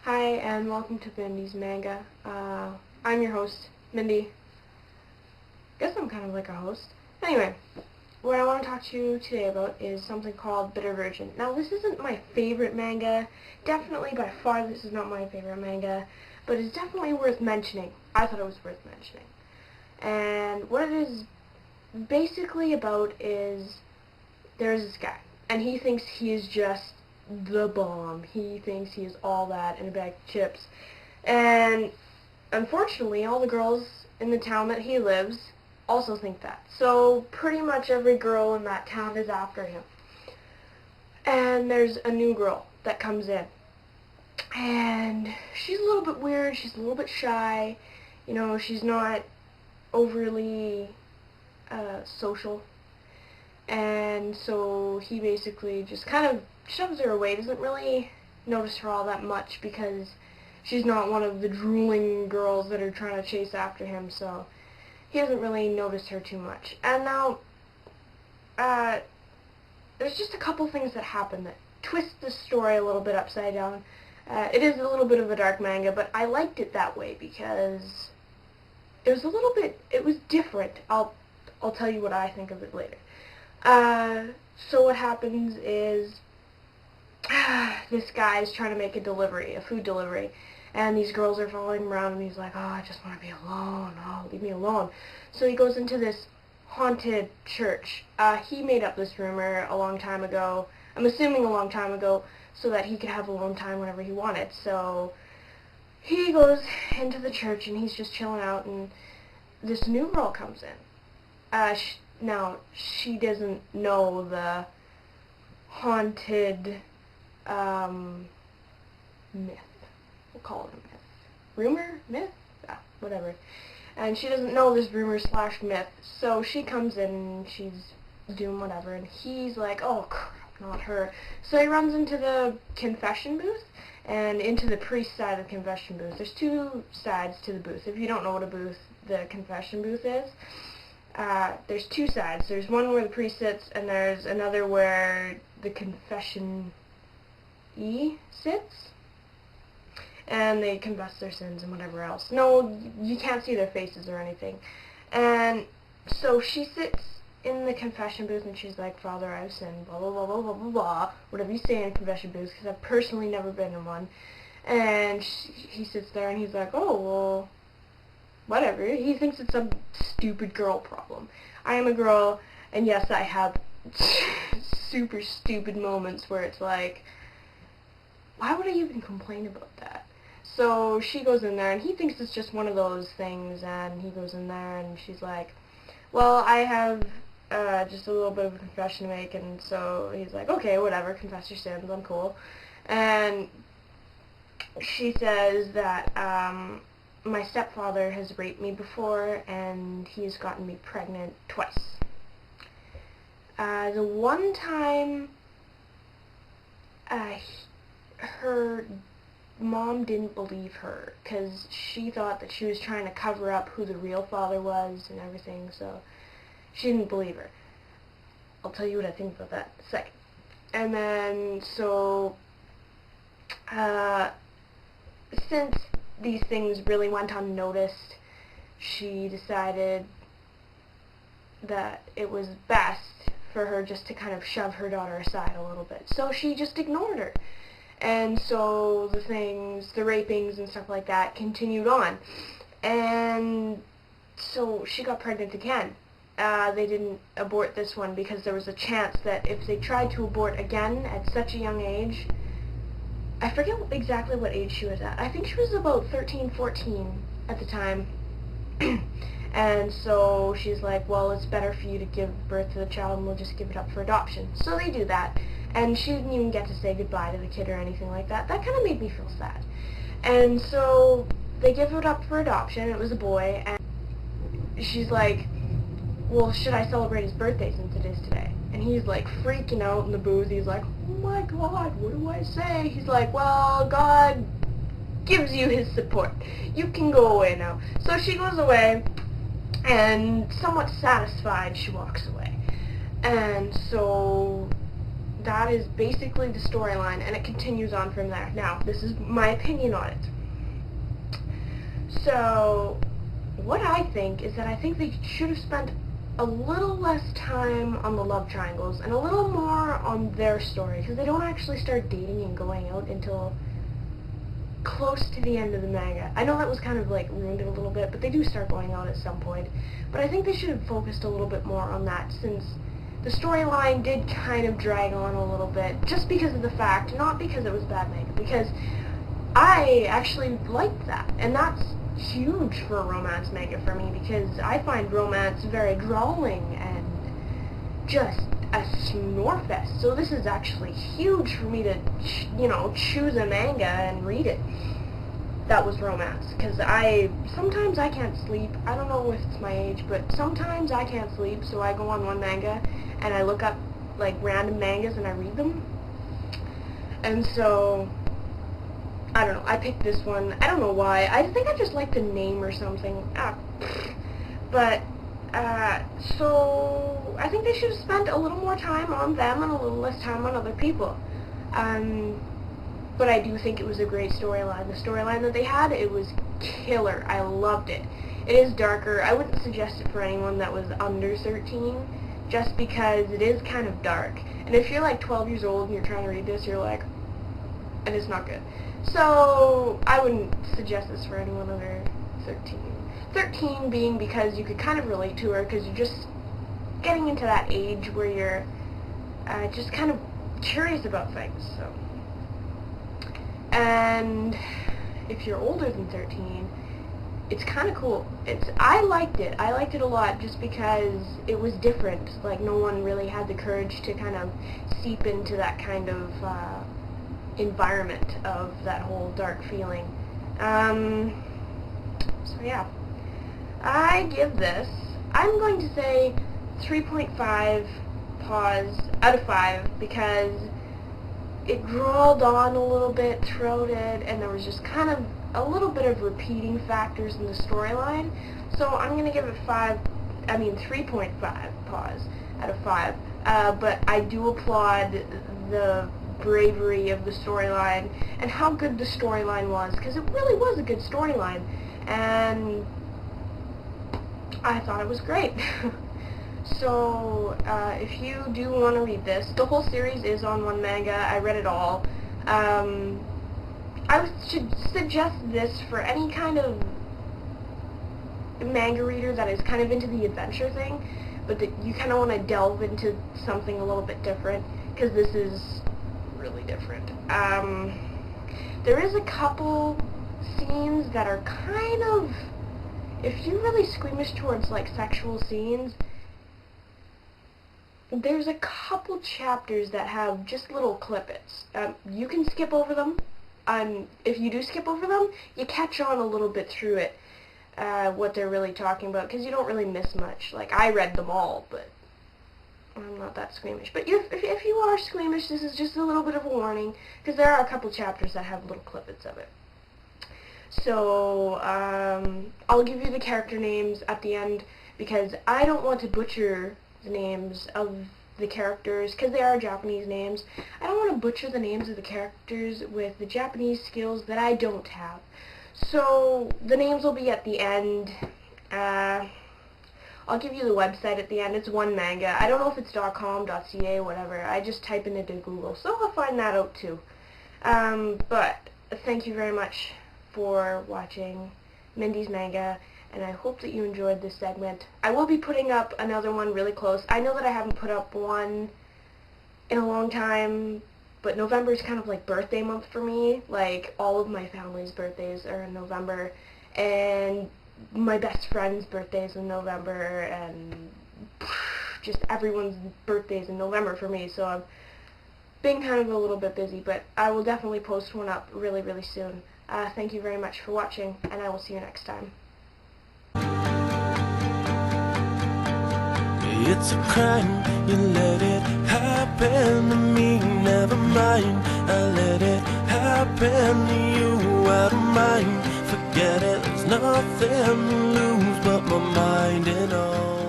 Hi, and welcome to Mindy's Manga. I'm your host, Mindy. Guess I'm kind of like a host. Anyway, what I want to talk to you today about is something called Bitter Virgin. Now, this isn't my favorite manga. Definitely, by far, this is not my favorite manga. But it's definitely worth mentioning. I thought it was worth mentioning. And what it is basically about is there's this guy, and he thinks he is just the bomb. He thinks he is all that in a bag of chips. And unfortunately, all the girls in the town that he lives also think that. So pretty much every girl in that town is after him. And there's a new girl that comes in. And she's a little bit weird. She's a little bit shy. You know, she's not overly social. And so he basically just kind of shoves her away, doesn't really notice her all that much because she's not one of the drooling girls that are trying to chase after him, so he doesn't really notice her too much. And now, there's just a couple things that happen that twist the story a little bit upside down. It is a little bit of a dark manga, but I liked it that way because it was a little bit, it was different. I'll tell you what I think of it later. So what happens is this guy's trying to make a food delivery, and these girls are following him around, and he's like, oh, I just want to be alone, oh, leave me alone. So he goes into this haunted church. He made up this rumor a long time ago, I'm assuming a long time ago, so that he could have alone time whenever he wanted. So he goes into the church, and he's just chilling out, and this new girl comes in. Now, she doesn't know the haunted myth. We'll call it a myth. Rumor? Myth? Yeah, whatever. And she doesn't know this rumor/myth, so she comes in and she's doing whatever, and he's like, oh, crap, not her. So he runs into the confession booth and into the priest side of the confession booth. There's two sides to the booth. If you don't know what the confession booth is, there's two sides. There's one where the priest sits, and there's another where the confession-ee sits, and they confess their sins and whatever else. No, you can't see their faces or anything. And so she sits in the confession booth, and she's like, Father, I've sinned, blah, blah, blah, blah, blah, blah, blah, whatever you say in a confession booth, because I've personally never been in one. And he sits there, and he's like, oh, well, whatever. He thinks it's some stupid girl problem. I am a girl, and yes, I have super stupid moments where it's like, why would I even complain about that? So she goes in there, and he thinks it's just one of those things, and he goes in there, and she's like, well, I have just a little bit of a confession to make, and so he's like, okay, whatever, confess your sins, I'm cool. And she says that, my stepfather has raped me before, and he's gotten me pregnant twice. The one time, her mom didn't believe her, because she thought that she was trying to cover up who the real father was and everything, so she didn't believe her. I'll tell you what I think about that in a second. And then, so, since these things really went unnoticed, she decided that it was best for her just to kind of shove her daughter aside a little bit. So she just ignored her. And so the rapings and stuff like that continued on. And so she got pregnant again. They didn't abort this one because there was a chance that if they tried to abort again at such a young age, I forget exactly what age she was at. I think she was about 13, 14 at the time. And so she's like, well, it's better for you to give birth to the child, and we'll just give it up for adoption. So they do that. And she didn't even get to say goodbye to the kid or anything like that. That kind of made me feel sad. And so they give it up for adoption. It was a boy. And she's like, well, should I celebrate his birthday since it is today? And he's like freaking out in the booth. He's like, oh my God, what do I say? He's like, well, God gives you his support. You can go away now. So she goes away, and somewhat satisfied, she walks away. And so that is basically the storyline, and it continues on from there. Now, this is my opinion on it. So, what I think is that I think they should have spent a little less time on the love triangles and a little more on their story, because they don't actually start dating and going out until close to the end of the manga. I know that was kind of like ruined it a little bit, but they do start going out at some point. But I think they should have focused a little bit more on that, since the storyline did kind of drag on a little bit, just because of the fact, not because it was bad manga, because I actually liked that, and that's huge for a romance manga for me, because I find romance very drawling and just a snore fest. So this is actually huge for me to, choose a manga and read it that was romance, because sometimes I can't sleep. I don't know if it's my age, but sometimes I can't sleep, so I go on one manga and I look up like random mangas and I read them. And so I don't know, I picked this one. I don't know why. I think I just like the name or something. So I think they should have spent a little more time on them and a little less time on other people. But I do think it was a great storyline. The storyline that they had, it was killer. I loved it. It is darker. I wouldn't suggest it for anyone that was under 13, just because it is kind of dark. And if you're like 12 years old and you're trying to read this, you're like, and it's not good. So I wouldn't suggest this for anyone under 13. 13 being because you could kind of relate to her, because you're just getting into that age where you're just kind of curious about things. So, and if you're older than 13, it's kind of cool. I liked it. I liked it a lot, just because it was different. Like, no one really had the courage to kind of seep into that kind of environment of that whole dark feeling. So yeah, I give this, I'm going to say 3.5 paws out of 5, because it drawled on a little bit throughout it, and there was just kind of a little bit of repeating factors in the storyline. So I'm going to give it 3.5 paws out of 5. But I do applaud the bravery of the storyline and how good the storyline was, because it really was a good storyline, and I thought it was great. So if you do want to read this, the whole series is on one manga. I read it all. I should suggest this for any kind of manga reader that is kind of into the adventure thing, but that you kind of want to delve into something a little bit different, because this is really different. There is a couple scenes that are kind of, if you're really squeamish towards like sexual scenes, there's a couple chapters that have just little clippets. You can skip over them. If you do skip over them, you catch on a little bit through it, what they're really talking about, because you don't really miss much. Like, I read them all, but I'm not that squeamish. But if you are squeamish, this is just a little bit of a warning, because there are a couple chapters that have little clippets of it. So, I'll give you the character names at the end, because I don't want to butcher the names of the characters, because they are Japanese names. I don't want to butcher the names of the characters with the Japanese skills that I don't have. So, the names will be at the end. I'll give you the website at the end. It's one manga. I don't know if it's .com, .ca, whatever. I just type it into Google, so I'll find that out too. But thank you very much for watching Mindy's Manga, and I hope that you enjoyed this segment. I will be putting up another one really close. I know that I haven't put up one in a long time, but November is kind of like birthday month for me. Like, all of my family's birthdays are in November, and my best friend's birthday's in November, and just everyone's birthday's in November for me, so I've been kind of a little bit busy, but I will definitely post one up really, really soon. Thank you very much for watching, and I will see you next time. It's a crime, you let it happen to me. Never mind, I let it happen to you. Out of mind, forget it, there's nothing to lose but my mind and all.